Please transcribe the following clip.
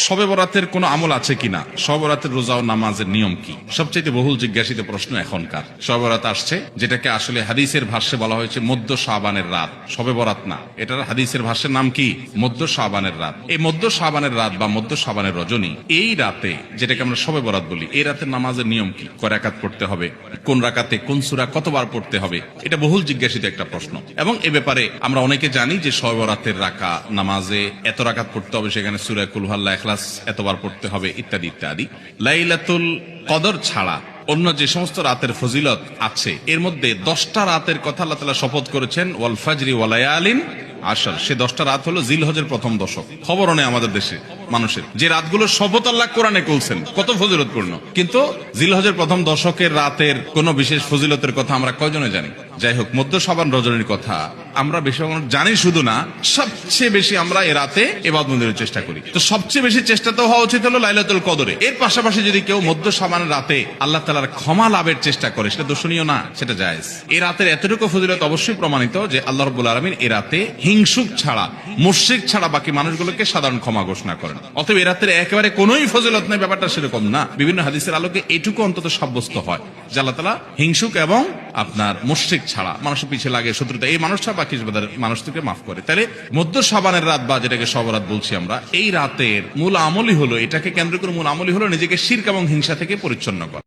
শবে বরাতের কোনো আমল আছে কিনা, শবে বরাতের রোজা ও নামাজের নিয়ম কি, সবচেয়ে বহুল জিজ্ঞাসিত প্রশ্ন এখনকার। শবে বরাত আসছে, যেটাকে আসলে হাদিসের ভাষ্যে বলা হয়েছে মধ্য শাবানের রাত, শবে বরাত না, এটার হাদিসের ভাষ্যের নাম কি? মধ্য শাবানের রাত। এই মধ্য শাবানের রাত বা মধ্য শাবানের রজনী, এই রাতে যেটাকে আমরা শবে বরাত বলি, এই রাতের নামাজের নিয়ম কি, কয় রাকাত পড়তে হবে, কোন রাকাতে কোন সূরা কতবার পড়তে হবে, এটা বহুল জিজ্ঞাসিত একটা প্রশ্ন। এবং এ ব্যাপারে আমরা অনেকে জানি যে শবে বরাতের রাকা নামাজে এত রাকাত পড়তে হবে, সেখানে সূরা কুল হুয়াল্লাহ, ইখলাস এতবার পড়তে হবে, ইত্যাদি ইত্যাদি। লাইলাতুল কদর ছাড়া অন্য যে সমস্ত রাতের ফজিলত আছে, এর মধ্যে 10টা রাতের কথা আল্লাহ তাআলা শপথ করেছেন, ওয়াল ফাজরি ওয়া লায়ালিন আশর। সে 10টা রাত হলো জিলহজের প্রথম দশক। খবরও নেই আমাদের দেশে মানুষের, যে রাতগুলো শপথ আল্লাহ কোরআনে বলছেন কত ফজিলতপূর্ণ, কিন্তু জিলহজের প্রথম দশকের রাতের কোন বিশেষ ফজিলতের কথা আমরা কয়জনে জানি? যাই হোক, মধ্য শাবান রজনীর কথা আমরা বেশি জানি, শুধু না সবচেয়ে বেশি আমরা এ রাতে ইবাদতের চেষ্টা করি। তো সবচেয়ে বেশি চেষ্টা তো হওয়া উচিত হলো লাইলাতুল কদরে। এর পাশাপাশি যদি কেউ মধ্য শাবান রাতে আল্লাহ তাআলার ক্ষমা লাভের চেষ্টা করে, সেটা দর্শনীয় না, সেটা জায়েজ। এই রাতের এতটুকু ফজিলত অবশ্যই প্রমাণিত যে আল্লাহ রাব্বুল আলামিন এই রাতে হিংসুক ছাড়া, মুশরিক ছাড়া বাকি মানুষগুলোকে সাধারণ ক্ষমা ঘোষণা করেন। অতএব এই রাতের একেবারে কোনোই ফজিলত নেই, ব্যাপারটা সেরকম না। বিভিন্ন হাদিসের আলোকে এটুকু অন্তত সাব্যস্ত হয় যে আল্লাহ তাআলা হিংসুক এবং আপনার মুশরিক ছাড়া, মানুষের পিছিয়ে লাগে শত্রুতা, এই মানুষটা বাকি মানুষকে মাফ করে। তাহলে মধ্য শাবানের রাত বা যেটাকে শবে বরাত বলছি আমরা, এই রাতের মূল আমলই হলো, এটাকে কেন্দ্র করে মূল আমলই হলো নিজেকে শিরক এবং হিংসা থেকে পরিচ্ছন্ন করা।